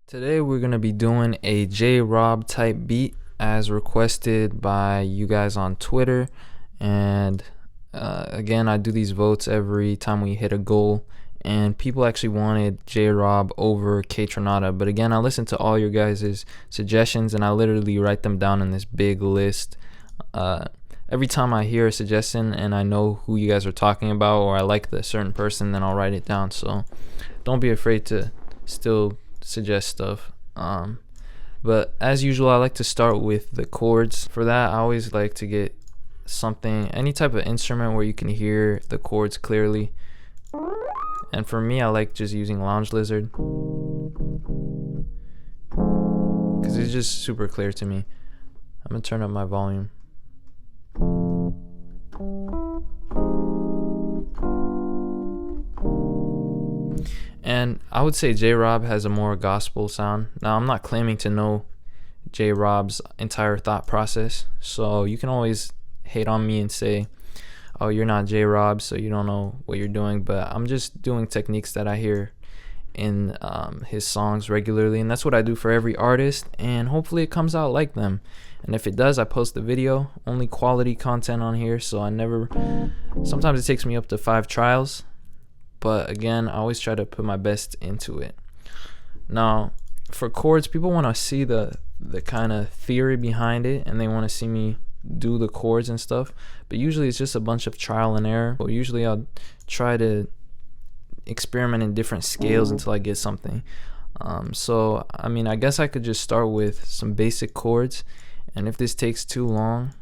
Today we're going to be doing a J.Robb type beat as requested by you guys on Twitter. And again, I do these votes every time we hit a goal, and people actually wanted J.Robb over K-Tronada. But again, I listen to all your guys' suggestions and I literally write them down in this big list. Every time I hear a suggestion and I know who you guys are talking about, or I like the certain person, then I'll write it down. So don't be afraid to still suggest stuff. But as usual, I like to start with the chords. For that, I always like to get something, any type of instrument where you can hear the chords clearly. And for me, I like just using Lounge Lizard because it's just super clear to me. I'm gonna turn up my volume. And I would say J.Robb has a more gospel sound. Now, I'm not claiming to know J.Robb's entire thought process, so you can always hate on me and say, oh, you're not J.Robb, so you don't know what you're doing. But I'm just doing techniques that I hear in his songs regularly, and that's what I do for every artist, and hopefully it comes out like them. And if it does, I post the video. Only quality content on here, so sometimes it takes me up to 5 trials. But again, I always try to put my best into it. Now, for chords, people want to see the kind of theory behind it, and they want to see me do the chords and stuff. But usually it's just a bunch of trial and error. But usually I'll try to experiment in different scales until I get something. So, I mean, I guess I could just start with some basic chords. And if this takes too long,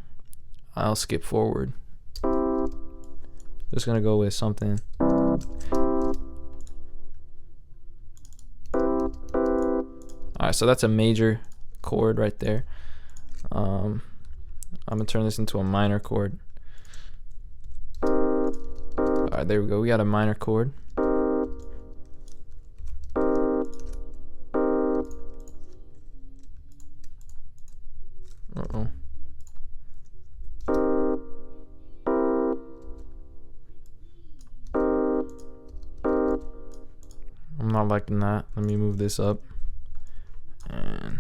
I'll skip forward. Just going to go with something. Alright, so that's a major chord right there. I'm gonna turn this into a minor chord. Alright, there we go. We got a minor chord. Uh-oh. I'm not liking that. Let me move this up. And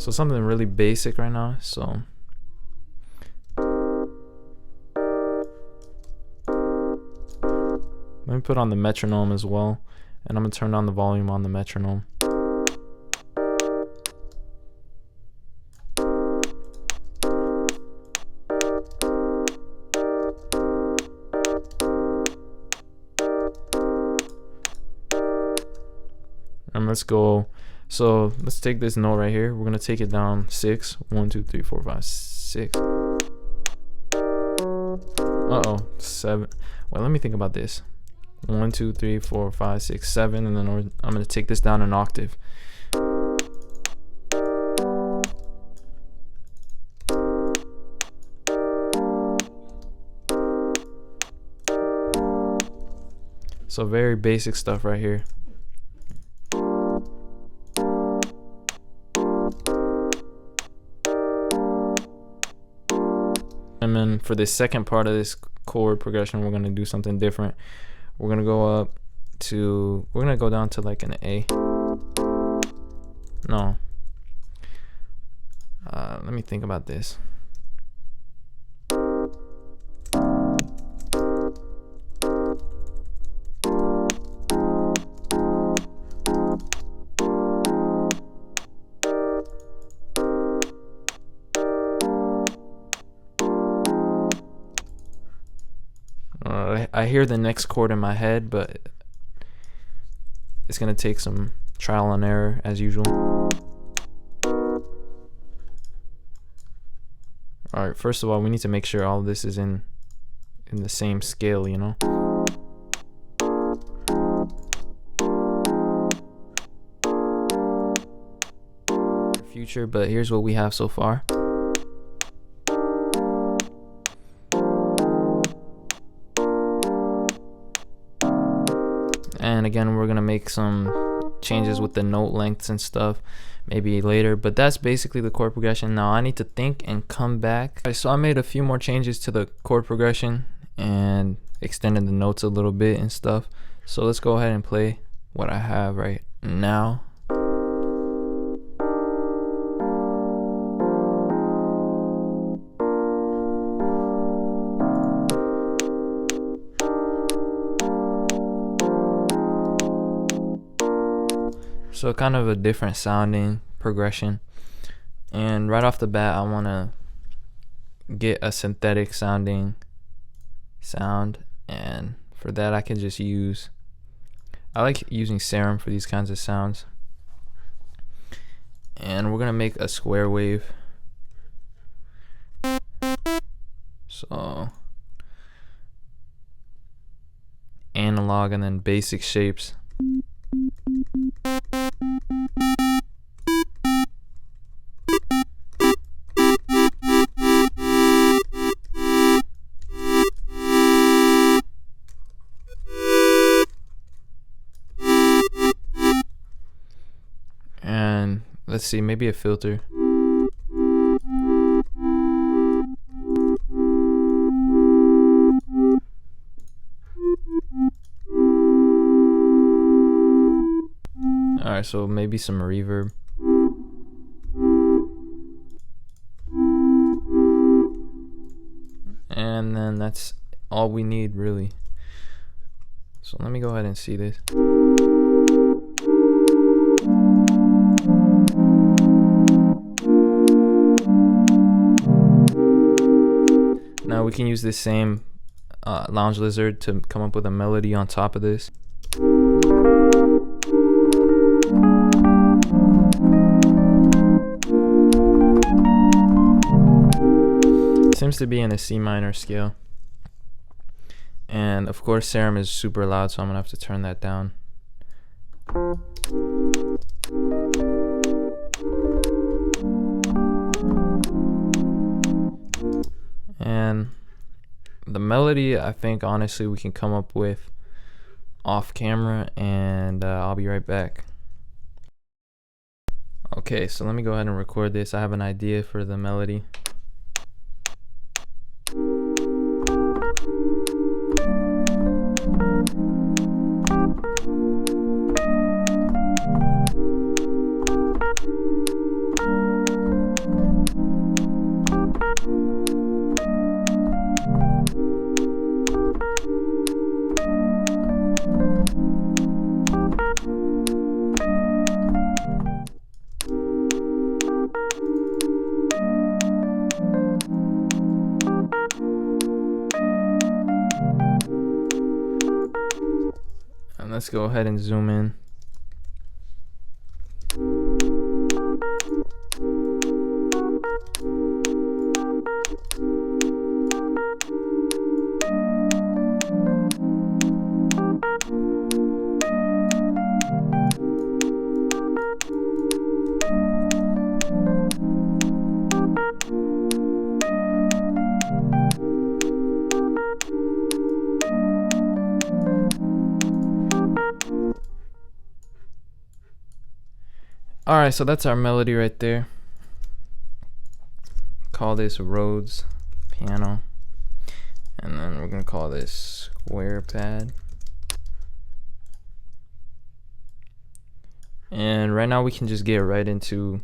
so something really basic right now. So let me put on the metronome as well, and I'm gonna turn down the volume on the metronome. And let's go. So let's take this note right here. We're gonna take it down 6. 1, 2, 3, 4, 5, 6. Uh-oh, 7. Well, let me think about this. 1, 2, 3, 4, 5, 6, 7, and then I'm gonna take this down an octave. So very basic stuff right here. And then for the second part of this chord progression, we're gonna do something different. We're gonna go down to like an A. No. Let me think about this. I hear the next chord in my head, but it's gonna take some trial and error as usual. Alright, first of all, we need to make sure all of this is in the same scale, you know. Future, but here's what we have so far. And again, we're gonna make some changes with the note lengths and stuff maybe later, but that's basically the chord progression. Now I need to think and come back. So I made a few more changes to the chord progression, and extended the notes a little bit and stuff. So let's go ahead and play what I have right now. So kind of a different sounding progression. And right off the bat, I want to get a synthetic sounding sound, and for that I can just I like using Serum for these kinds of sounds. And we're gonna make a square wave. So analog and then basic shapes. And let's see, maybe a filter. Alright, so maybe some reverb. And then that's all we need, really. So let me go ahead and see this. Now we can use this same Lounge Lizard to come up with a melody on top of this. Seems to be in a C minor scale. And of course Serum is super loud, so I'm gonna have to turn that down. And the melody, I think honestly we can come up with off camera, and I'll be right back. Okay, so let me go ahead and record this. I have an idea for the melody. And let's go ahead and zoom in. Alright, so that's our melody right there. Call this Rhodes Piano. And then we're going to call this Square Pad. And right now we can just get right into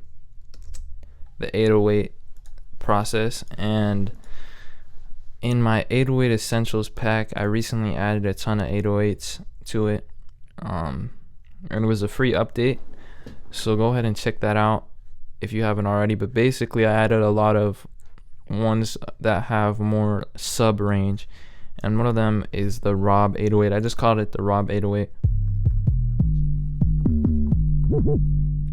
the 808 process. And in my 808 Essentials pack, I recently added a ton of 808s to it. And it was a free update. So go ahead and check that out if you haven't already. But basically I added a lot of ones that have more sub range, and one of them is the Robb 808. I just called it the Robb 808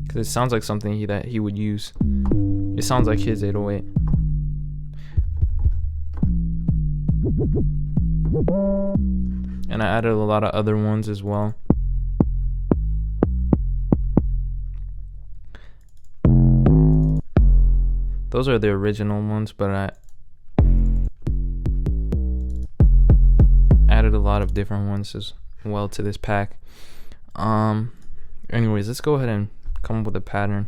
because it sounds like something that he would use. It sounds like his 808. And I added a lot of other ones as well. Those are the original ones, but I added a lot of different ones as well to this pack. Anyways, let's go ahead and come up with a pattern.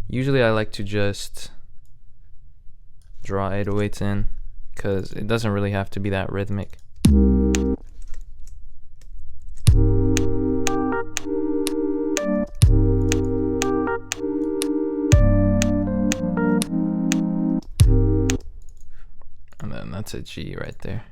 Usually I like to just draw 808s in, because it doesn't really have to be that rhythmic. And then that's a G right there.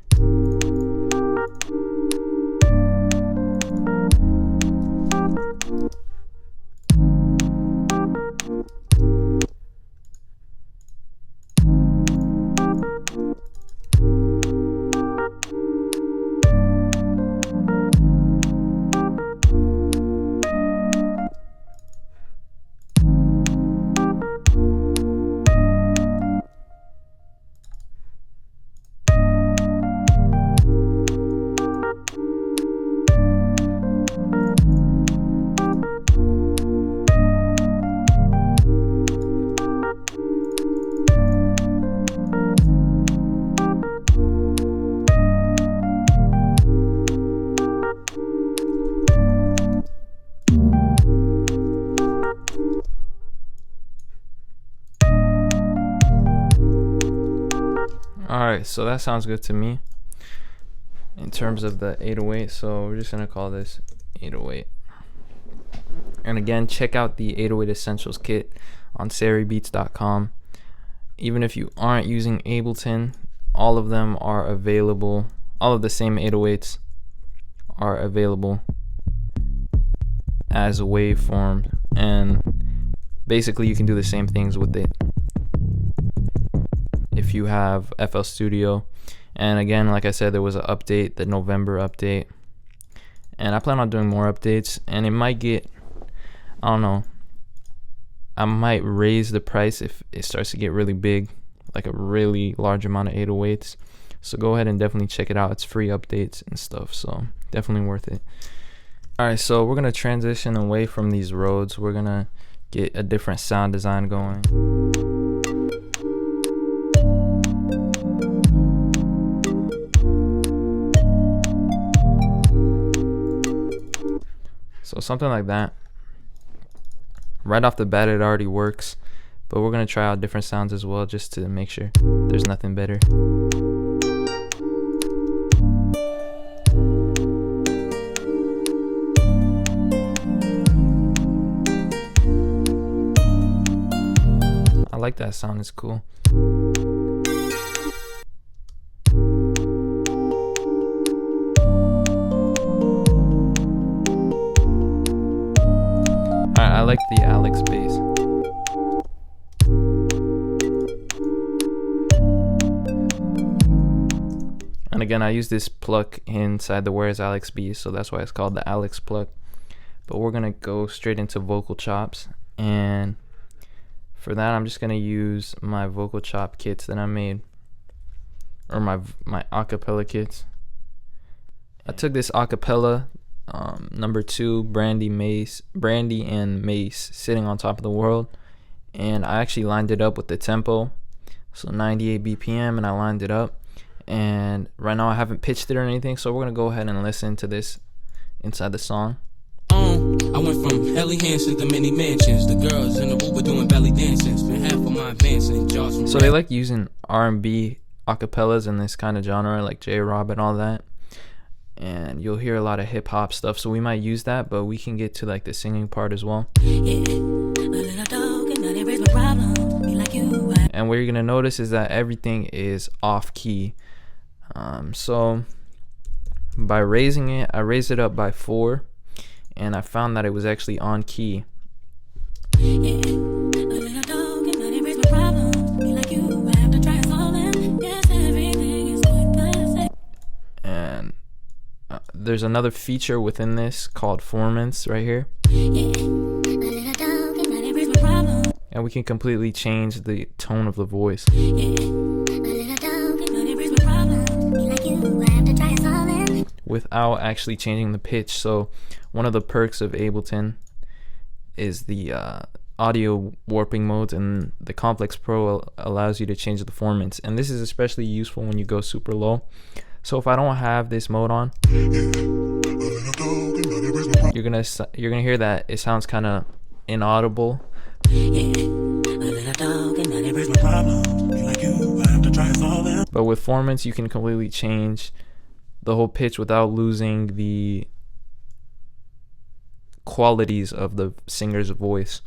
Alright, so that sounds good to me in terms of the 808. So we're just gonna call this 808. And again, check out the 808 Essentials kit on seribeats.com. Even if you aren't using Ableton, all of them are available. All of the same 808s are available as a waveform, and basically you can do the same things with it if you have FL Studio. And again, like I said, there was an update, the November update, and I plan on doing more updates, and it might get, I don't know, I might raise the price if it starts to get really big, like a really large amount of 808s. So go ahead and definitely check it out. It's free updates and stuff, so definitely worth it. Alright, so we're gonna transition away from these Rhodes. We're gonna get a different sound design going. So something like that. Right off the bat it already works, but we're gonna try out different sounds as well, just to make sure there's nothing better. I like that sound, it's cool. I like the Alex bass. And again, I use this pluck inside the Where's Alex B, so that's why it's called the Alex pluck. But we're gonna go straight into vocal chops, and for that I'm just gonna use my vocal chop kits that I made, or my acapella kits. I took this acapella number 2, Brandy and Mace, Sitting on Top of the World, and I actually lined it up with the tempo, so 98 BPM, and I lined it up. And right now I haven't pitched it or anything, so we're gonna go ahead and listen to this inside the song. I went from helly hands to many mansions. The girls in the booth were doing belly dancing. Spent half of my advancing jaws from so they like using R&B acapellas in this kind of genre, like J.Robb and all that. And you'll hear a lot of hip hop stuff, so we might use that, but we can get to like the singing part as well. And what you're gonna notice is that everything is off key. So by raising it, I raised it up by 4, and I found that it was actually on key. And there's another feature within this called formants right here, and we can completely change the tone of the voice without actually changing the pitch. So one of the perks of Ableton is the audio warping modes, and the Complex Pro allows you to change the formants, and this is especially useful when you go super low. So if I don't have this mode on, you're gonna hear that it sounds kind of inaudible. But with formants, you can completely change the whole pitch without losing the qualities of the singer's voice.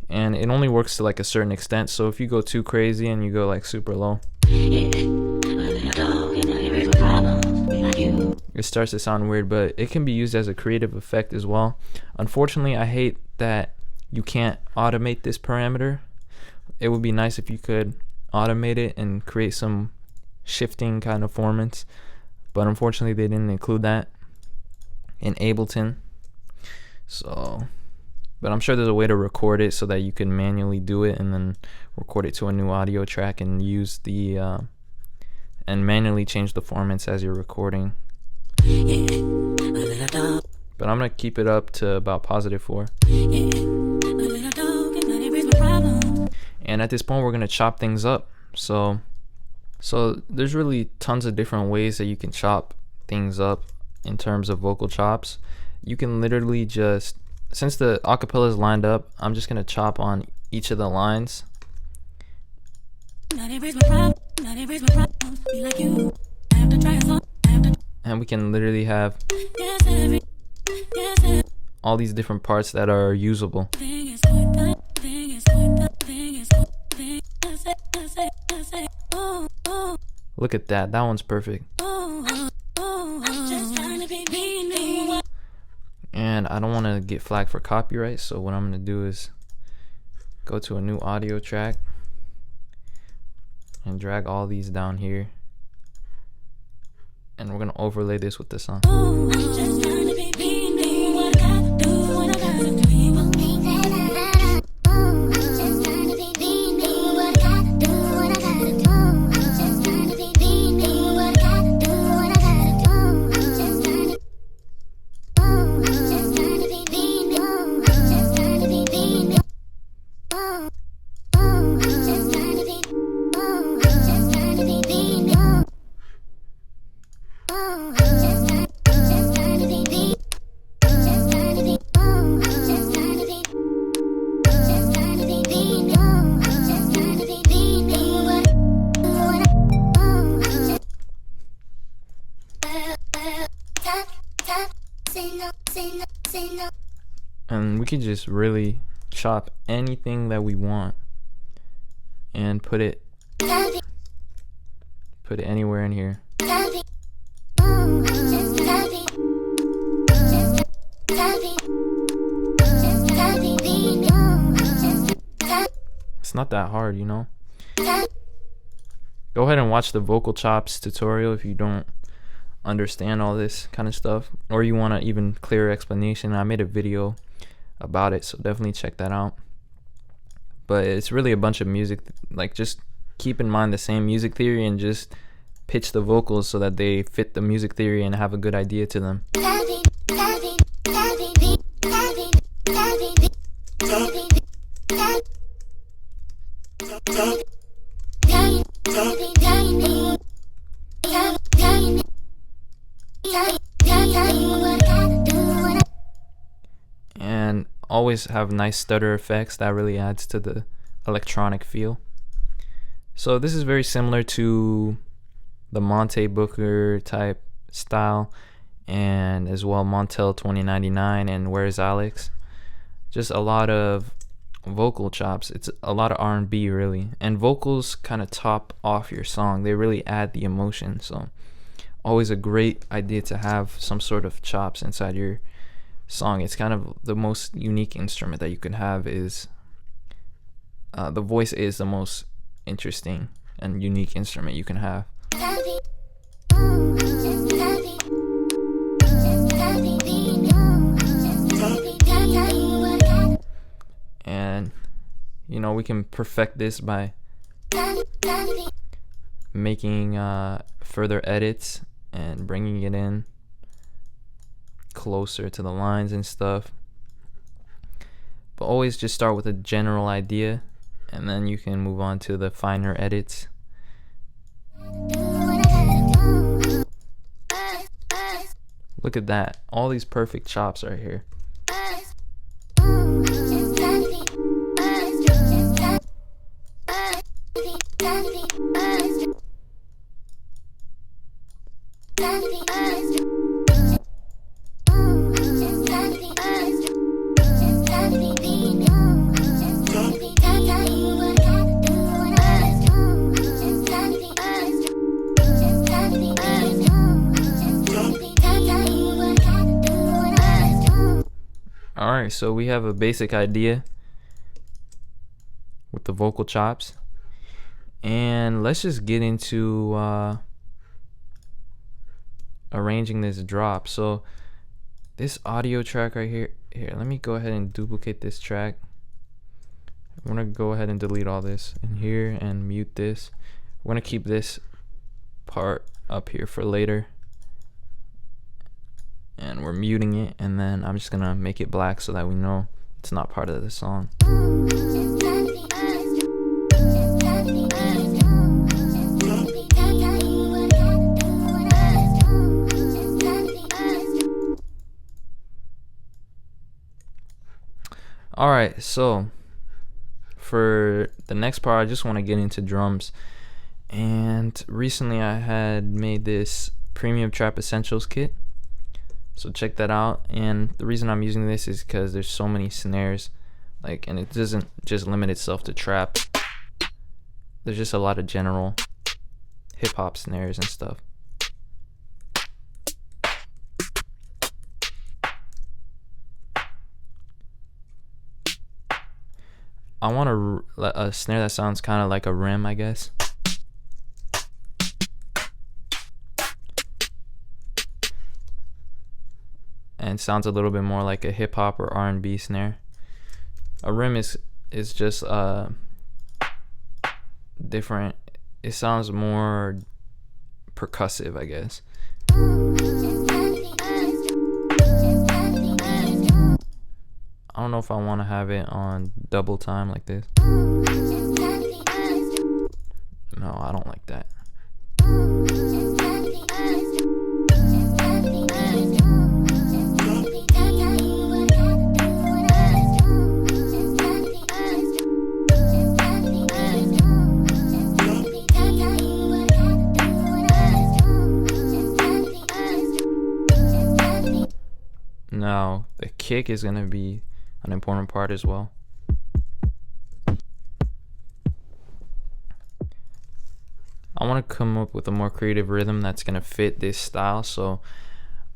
And it only works to like a certain extent. So if you go too crazy and you go like super low, it starts to sound weird, but it can be used as a creative effect as well. Unfortunately, I hate that you can't automate this parameter. It would be nice if you could automate it and create some shifting kind of formants, but unfortunately they didn't include that in Ableton. So, but I'm sure there's a way to record it so that you can manually do it and then record it to a new audio track and use the and manually change the formants as you're recording. But I'm gonna keep it up to about +4. And at this point we're gonna chop things up. So there's really tons of different ways that you can chop things up in terms of vocal chops. You can literally just, since the acapella is lined up, I'm just gonna chop on each of the lines. And we can literally have all these different parts that are usable. Look at that, that one's perfect. And I don't want to get flagged for copyright, so what I'm going to do is go to a new audio track and drag all these down here, and we're going to overlay this with the song. And we can just really chop anything that we want and put it anywhere in here. It's not that hard, you know. Go ahead and watch the vocal chops tutorial if you don't understand all this kind of stuff, or you want an even clearer explanation. I made a video about it, so definitely check that out. But it's really a bunch of music, like just keep in mind the same music theory and just pitch the vocals so that they fit the music theory and have a good idea to them. And always have nice stutter effects. That really adds to the electronic feel. So this is very similar to the Monte Booker type style, and as well Montel 2099 and Where's Alex. Just a lot of vocal chops. It's a lot of R&B really, and vocals kind of top off your song. They really add the emotion. So always a great idea to have some sort of chops inside your song. It's kind of the most unique instrument that you can have. Is the voice is the most interesting and unique instrument you can have. And you know, we can perfect this by making further edits and bringing it in closer to the lines and stuff. But always just start with a general idea, and then you can move on to the finer edits. Look at that, all these perfect chops right here. Alright, so we have a basic idea with the vocal chops, and let's just get into arranging this drop. So this audio track right here, let me go ahead and duplicate this track. I'm gonna go ahead and delete all this in here and mute this. We're gonna keep this part up here for later, and we're muting it, and then I'm just gonna make it black so that we know it's not part of the song. Alright, so for the next part, I just want to get into drums. And recently I had made this Premium Trap Essentials kit, so check that out. And the reason I'm using this is because there's so many snares, and it doesn't just limit itself to trap. There's just a lot of general hip-hop snares and stuff. I want a snare that sounds kind of like a rim, I guess. And sounds a little bit more like a hip hop or R&B snare. A rim is just different. It sounds more percussive, I guess. I don't know if I want to have it on double time like this. No, I don't like that. Now, the kick is going to be an important part as well. I want to come up with a more creative rhythm that's going to fit this style, so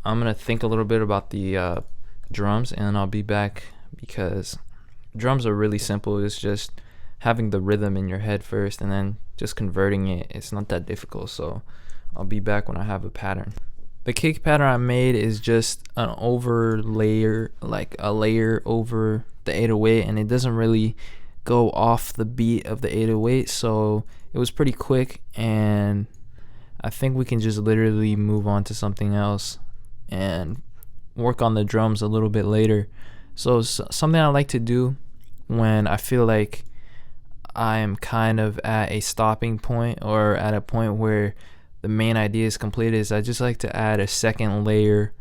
I'm going to think a little bit about the drums, and I'll be back, because drums are really simple. It's just having the rhythm in your head first and then just converting it. It's not that difficult, so I'll be back when I have a pattern. The kick pattern I made is just an overlayer, like a layer over the 808, and it doesn't really go off the beat of the 808, so it was pretty quick, and I think we can just literally move on to something else and work on the drums a little bit later. So something I like to do when I feel like I'm kind of at a stopping point, or at a point where the main idea is completed, is I just like to add a second layer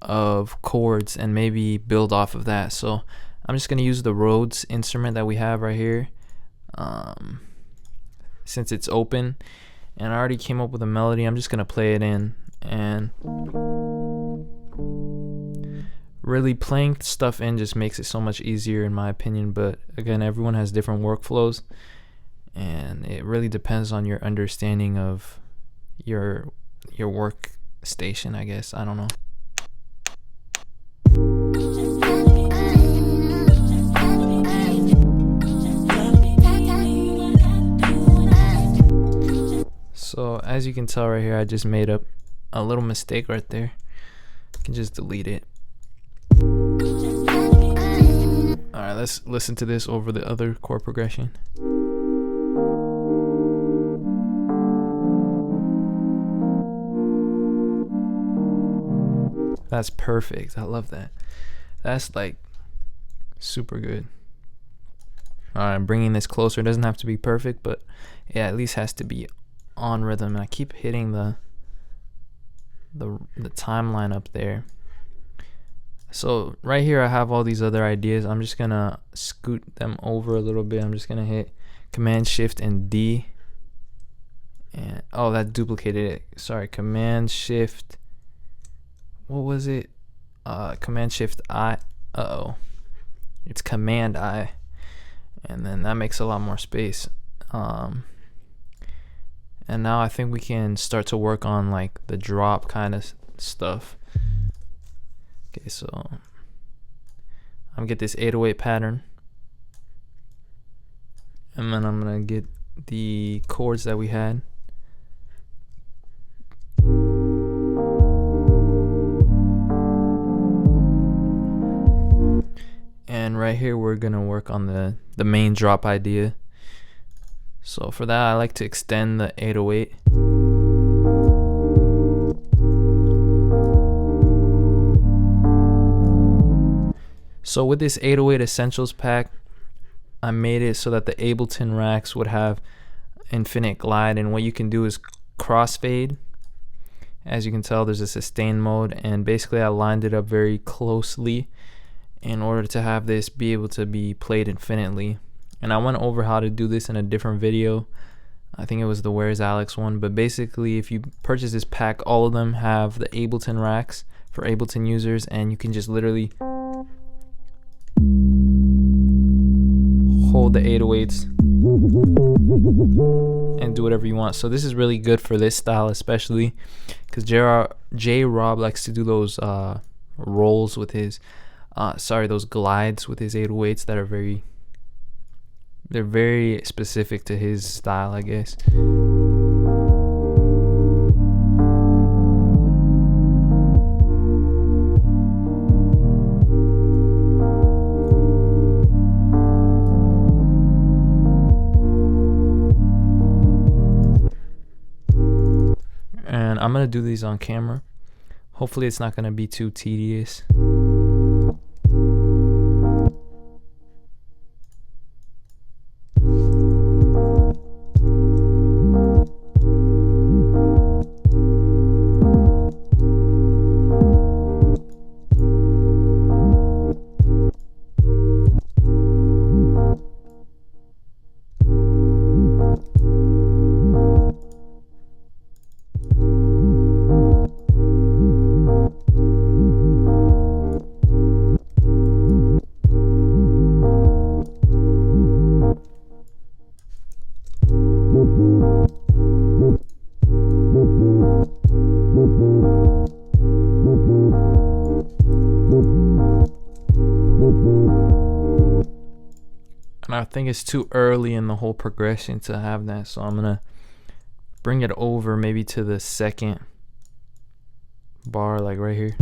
of chords and maybe build off of that. So I'm just going to use the Rhodes instrument that we have right here, since it's open, and I already came up with a melody. I'm just going to play it in, and really playing stuff in just makes it so much easier in my opinion. But again, everyone has different workflows, and it really depends on your understanding of your workstation, I guess. I don't know. So as you can tell right here, I just made up a little mistake right there. I can just delete it. Alright, let's listen to this over the other chord progression. That's perfect. I love that. That's like super good. Alright, I'm bringing this closer. It doesn't have to be perfect, but it at least has to be on rhythm. And I keep hitting the timeline up there. So right here I have all these other ideas. I'm just gonna scoot them over a little bit. I'm just gonna hit Command Shift and D, and oh, that duplicated it. Sorry, Command Shift what was it? Command Shift I. It's Command I, and then that makes a lot more space. And now I think we can start to work on like the drop kind of stuff. Okay, so I'm gonna get this 808 pattern, and then I'm gonna get the chords that we had. And right here we're gonna work on the main drop idea. So for that, I like to extend the 808. So with this 808 Essentials pack, I made it so that the Ableton racks would have infinite glide, and what you can do is crossfade. As you can tell, there's a sustain mode, and basically I lined it up very closely in order to have this be able to be played infinitely. And I went over how to do this in a different video. I think it was the Where's Alex one, but basically if you purchase this pack, all of them have the Ableton racks for Ableton users, and you can just literally hold the 808s and do whatever you want. So this is really good for this style, especially because J.Robb likes to do those rolls with his those glides with his 808s that are they're very specific to his style, I guess. And I'm gonna do these on camera. Hopefully it's not gonna be too tedious. And I think it's too early in the whole progression to have that, so I'm gonna bring it over maybe to the second bar, like right here.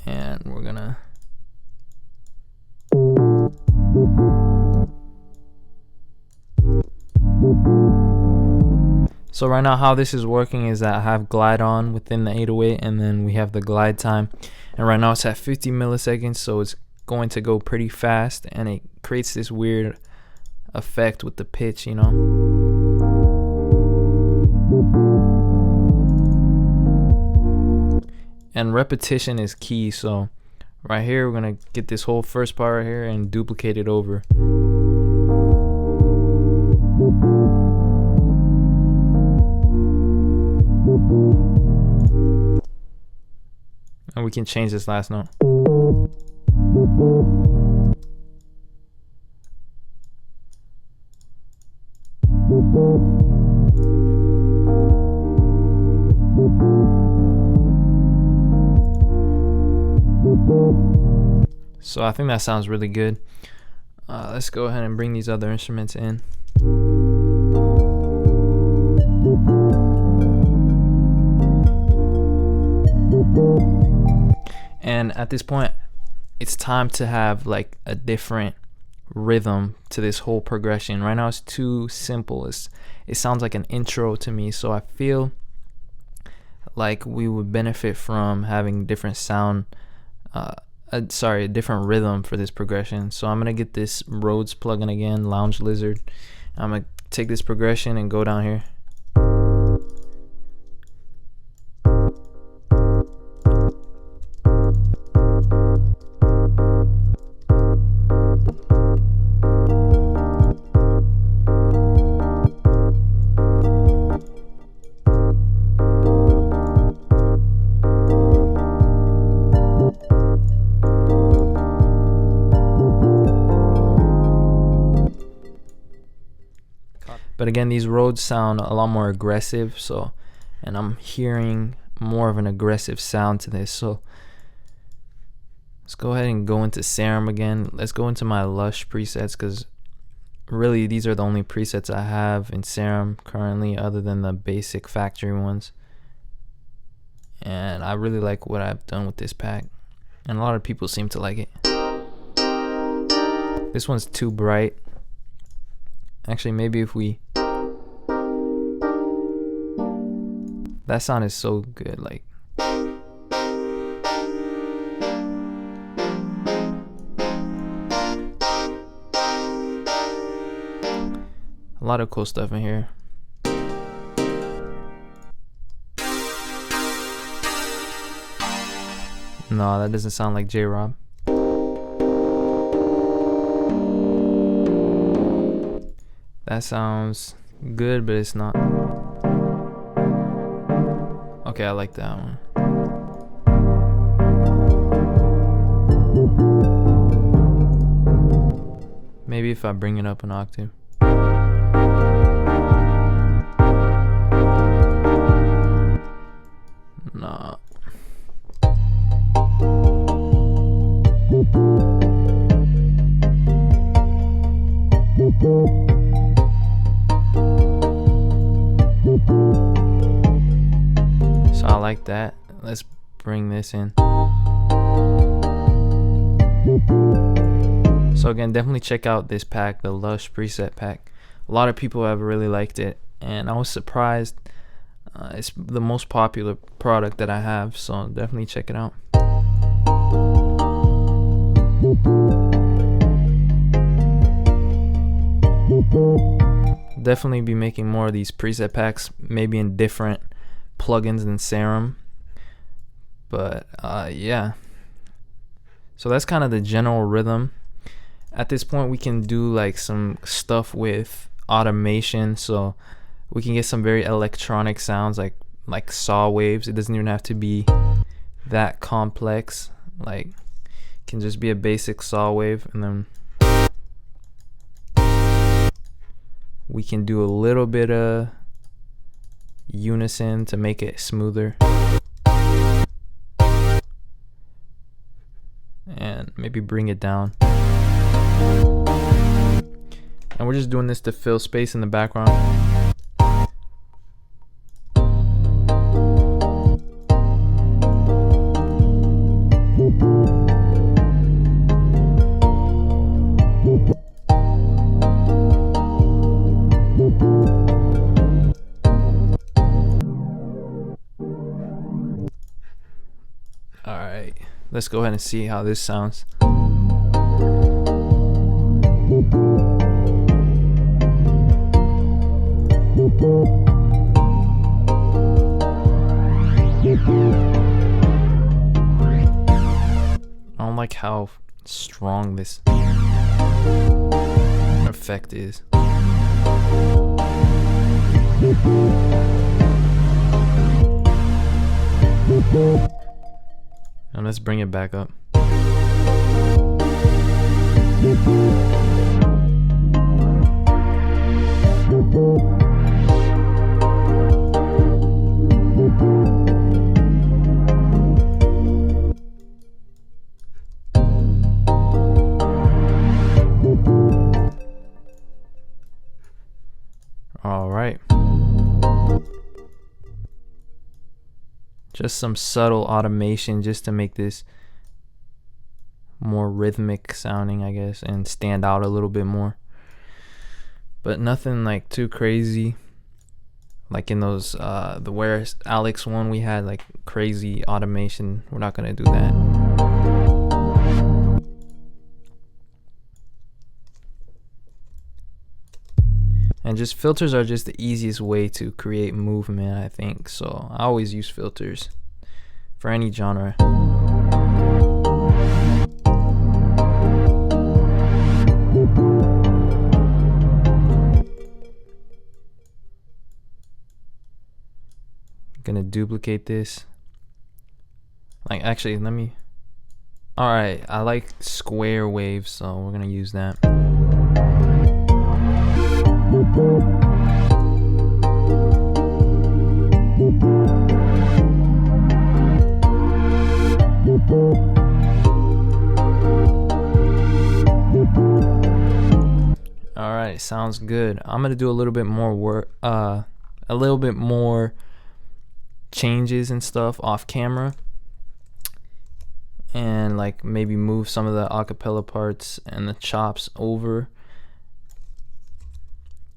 And we're gonna so right now how this is working is that I have glide on within the 808, and then we have the glide time, and right now it's at 50 milliseconds, so it's going to go pretty fast, and it creates this weird effect with the pitch, you know. And repetition is key, so right here we're gonna get this whole first part right here and duplicate it over. And we can change this last note. So I think that sounds really good. Let's go ahead and bring these other instruments in. And at this point, it's time to have like a different rhythm to this whole progression. Right now it's too simple. It sounds like an intro to me, so I feel like we would benefit from having different sound, a different rhythm for this progression. So I'm gonna get this Rhodes plugin again, Lounge Lizard. I'm gonna take this progression and go down here. But again, these Rhodes sound a lot more aggressive, so, and I'm hearing more of an aggressive sound to this. So let's go ahead and go into Serum again. Let's go into my Lush presets, because really these are the only presets I have in Serum currently, other than the basic factory ones. And I really like what I've done with this pack, and a lot of people seem to like it. This one's too bright. Actually, maybe if we... That sound is so good, like... A lot of cool stuff in here. No, that doesn't sound like J.Robb. That sounds good, but it's not. Okay, I like that one. Maybe if I bring it up an octave. Nah. So I like that. Let's bring this in. So again, definitely check out this pack, the Lush preset pack. A lot of people have really liked it, and I was surprised. It's the most popular product that I have, so definitely check it out. Definitely be making more of these preset packs, maybe in different plugins than Serum. But yeah, so that's kind of the general rhythm. At this point, we can do like some stuff with automation, so we can get some very electronic sounds, like saw waves. It doesn't even have to be that complex. Like, it can just be a basic saw wave, and then we can do a little bit of unison to make it smoother, and maybe bring it down. And we're just doing this to fill space in the background. Alright, let's go ahead and see how this sounds. I don't like how strong this effect is. And let's bring it back up. All right. Just some subtle automation just to make this more rhythmic sounding, I guess, and stand out a little bit more. But nothing like too crazy. Like in those the Where's Alex one, we had like crazy automation. We're not gonna do that. And just filters are just the easiest way to create movement, I think. So I always use filters for any genre. Gonna duplicate this. Like, actually, let me. Alright, I like square waves, so we're gonna use that. right, sounds good. I'm gonna do a little bit more work, a little bit more changes and stuff off camera, and like maybe move some of the acapella parts and the chops over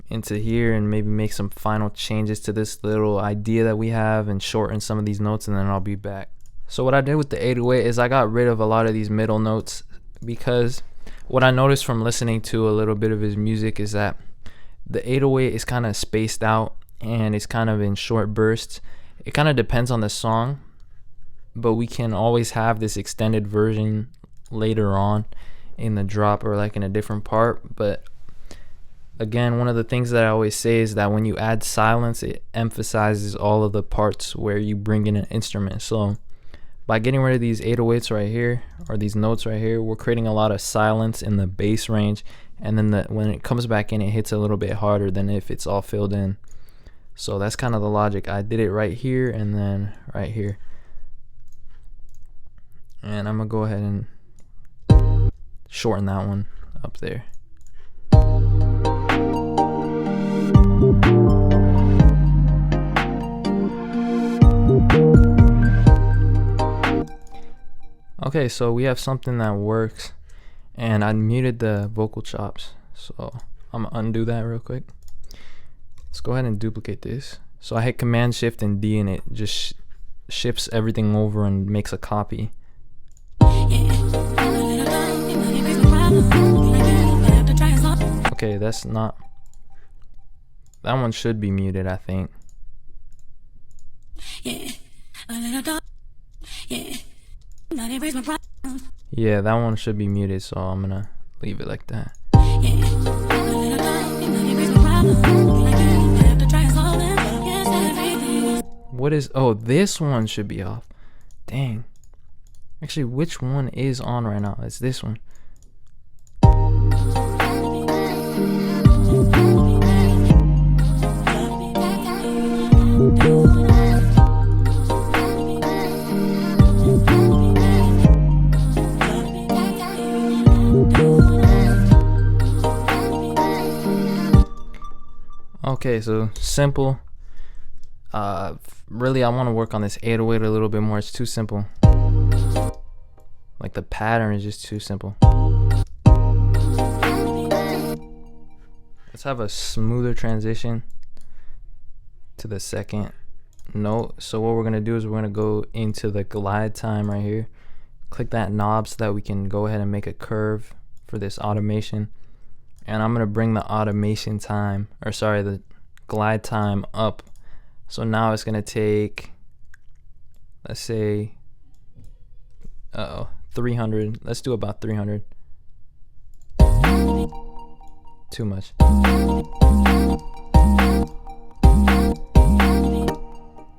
into here, and maybe make some final changes to this little idea that we have and shorten some of these notes, and then I'll be back. So what I did with the 808 is I got rid of a lot of these middle notes, because what I noticed from listening to a little bit of his music is that the 808 is kind of spaced out and it's kind of in short bursts. It kind of depends on the song, but we can always have this extended version later on in the drop or like in a different part. But again, one of the things that I always say is that when you add silence, it emphasizes all of the parts where you bring in an instrument. So by getting rid of these 808s right here, or these notes right here, we're creating a lot of silence in the bass range, and then when it comes back in, it hits a little bit harder than if it's all filled in. So that's kind of the logic. I did it right here and then right here. And I'm gonna go ahead and shorten that one up there. Okay, so we have something that works, and I muted the vocal chops, so I'm gonna undo that real quick. Let's go ahead and duplicate this. So I hit Command Shift and D, and it just shifts everything over and makes a copy. Okay, that's not, that one should be muted, I think. Yeah, that one should be muted, so I'm gonna leave it like that. What is, oh, this one should be off. Dang. Actually, which one is on right now? It's this one. Okay, so simple. Really, I want to work on this 808 a little bit more. It's too simple. Like the pattern is just too simple. Let's have a smoother transition to the second note. So what we're gonna do is we're gonna go into the glide time right here. Click that knob so that we can go ahead and make a curve for this automation. And I'm gonna bring the automation time, or sorry, the glide time up. So now it's gonna take, let's say, 300. Let's do about 300. Too much.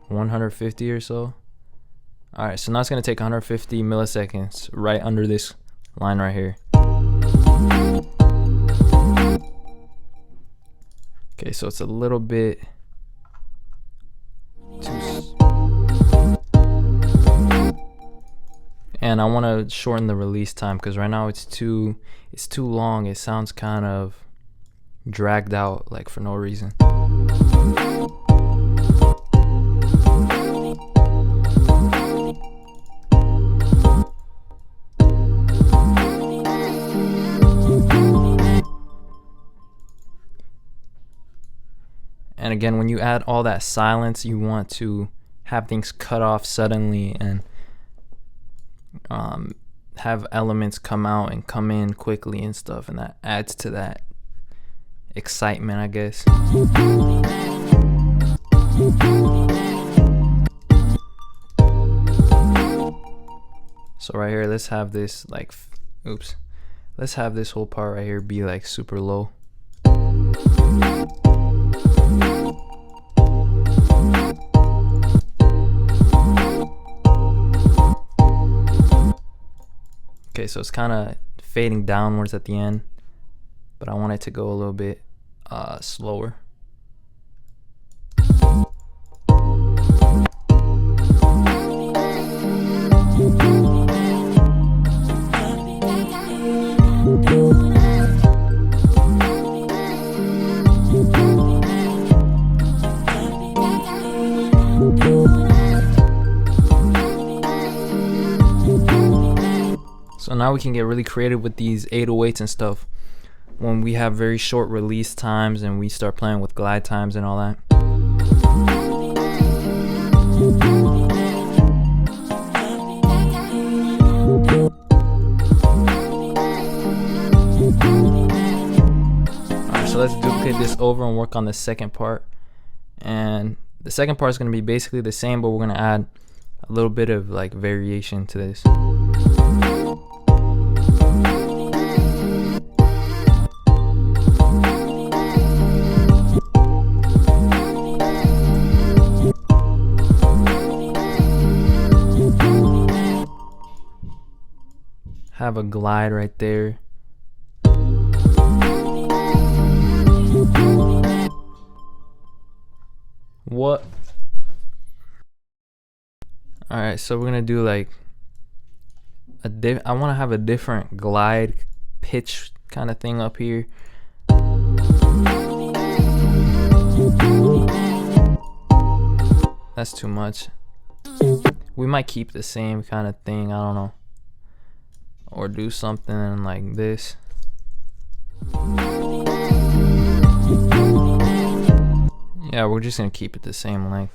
150 or so. All right, so now it's gonna take 150 milliseconds right under this line right here. Okay, so it's a little bit and I want to shorten the release time, because right now it's too long. It sounds kind of dragged out, like for no reason. And again, when you add all that silence, you want to have things cut off suddenly and have elements come out and come in quickly and stuff, and that adds to that excitement, I guess. So right here, let's have this like, let's have this whole part right here be like super low. Okay, so it's kind of fading downwards at the end, but I want it to go a little bit slower. So now we can get really creative with these 808s and stuff when we have very short release times and we start playing with glide times and all that. Alright, so let's duplicate this over and work on the second part. And the second part is going to be basically the same, but we're going to add a little bit of like variation to this. Have a glide right there. What? Alright, so we're gonna do like I want to have a different glide pitch kind of thing up here. That's too much. We might keep the same kind of thing, I don't know. Or do something like this. Yeah, we're just gonna keep it the same length.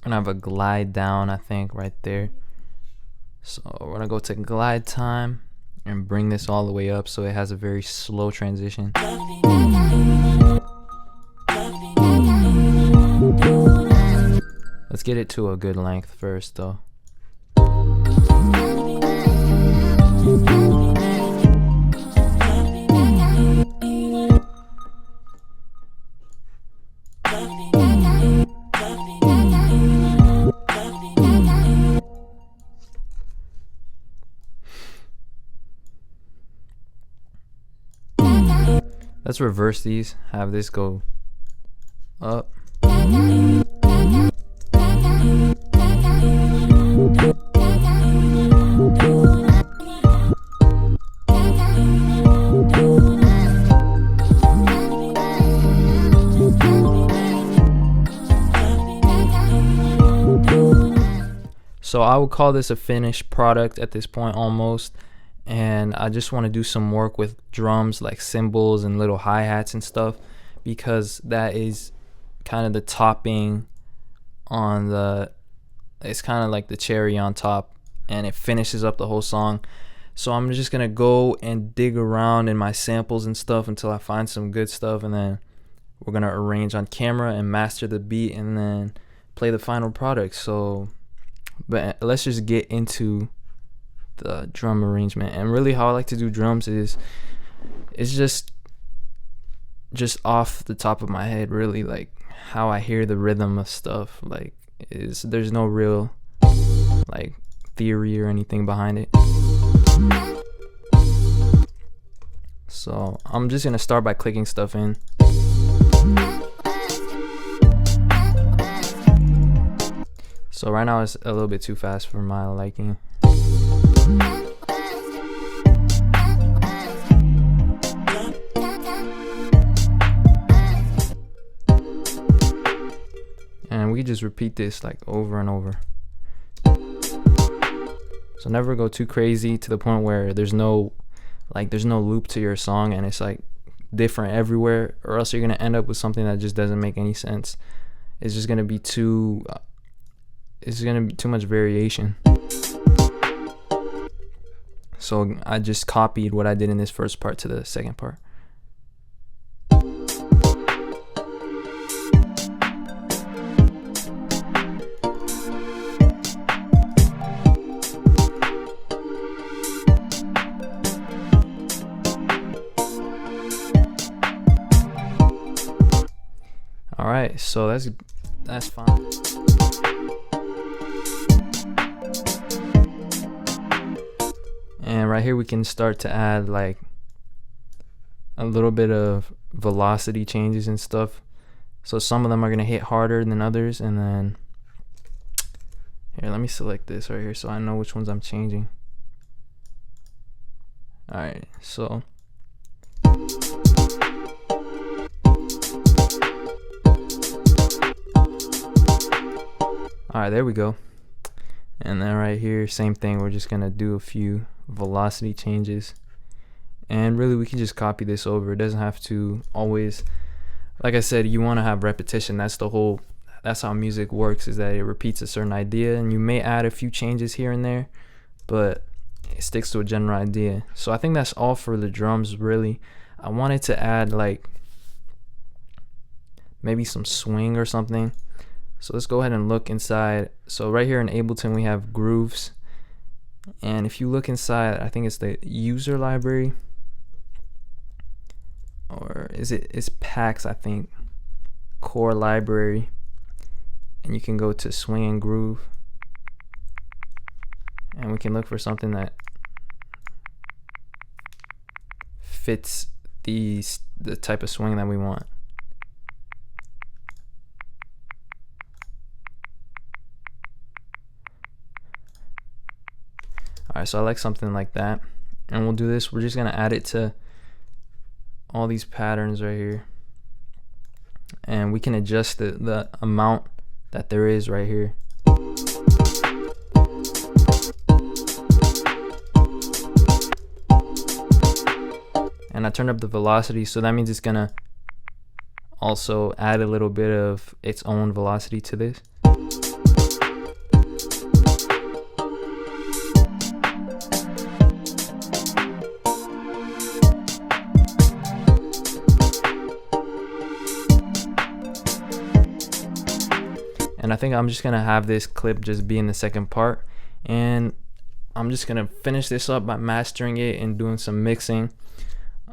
And I have a glide down, I think, right there. So we're gonna go to glide time and bring this all the way up so it has a very slow transition. Let's get it to a good length first though. Let's reverse these, have this go up. So I would call this a finished product at this point almost. And I just want to do some work with drums like cymbals and little hi-hats and stuff, because that is kind of the topping on the, it's kind of like the cherry on top, and it finishes up the whole song. So I'm just gonna go and dig around in my samples and stuff until I find some good stuff, and then we're gonna arrange on camera and master the beat and then play the final product. So but let's just get into the drum arrangement. And really how I like to do drums is it's just off the top of my head, really, like how I hear the rhythm of stuff. Like there's no real like theory or anything behind it. So I'm just gonna start by clicking stuff in. So right now it's a little bit too fast for my liking. And we just repeat this like over and over. So never go too crazy to the point where there's no loop to your song and it's like different everywhere, or else you're gonna end up with something that just doesn't make any sense. It's just gonna be too much variation. So I just copied what I did in this first part to the second part. Alright, so that's fine. And right here we can start to add like a little bit of velocity changes and stuff. So some of them are gonna hit harder than others, and then here, Here, let me select this right here so I know which ones I'm changing. Alright, so alright, there we go. And then right here, same thing, we're just gonna do a few velocity changes. And really we can just copy this over. It doesn't have to always, like I said, you want to have repetition. That's how music works, is that it repeats a certain idea, and you may add a few changes here and there, but it sticks to a general idea. So I think that's all for the drums, really. I wanted to add like maybe some swing or something. So let's go ahead and look inside. So right here in Ableton we have grooves, and if you look inside, I think it's the user library, or it's packs, I think, core library, and you can go to swing and groove, and we can look for something that fits the type of swing that we want. Alright, so I like something like that, and we'll do this. We're just gonna add it to all these patterns right here, and we can adjust the amount that there is right here. And I turned up the velocity, so that means it's gonna also add a little bit of its own velocity to this. And I think I'm just gonna have this clip just be in the second part, and I'm just gonna finish this up by mastering it and doing some mixing.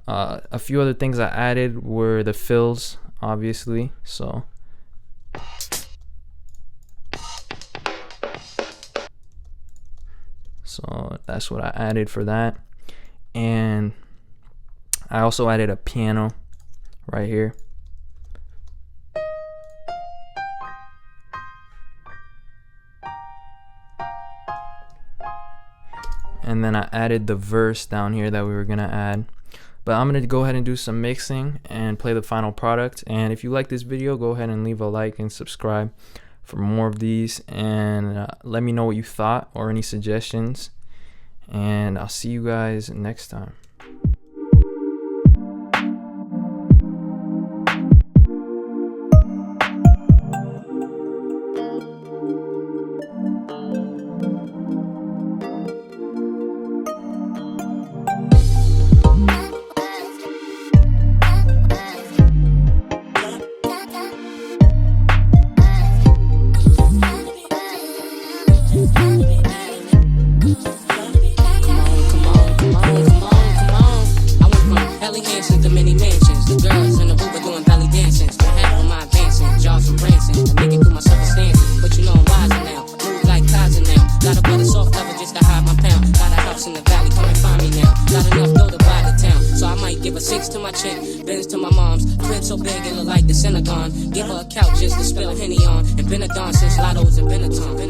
A few other things I added were the fills, obviously, so that's what I added for that. And I also added a piano right here. And then I added the verse down here that we were gonna add. But I'm gonna go ahead and do some mixing and play the final product. And if you like this video, go ahead and leave a like and subscribe for more of these, and let me know what you thought or any suggestions, and I'll see you guys next time. To my chick, Benz to my mom's. Crib so big it look like the Synagogue. Give her a couch just to spill Henny on. And been a don since Lotto's and Benetton.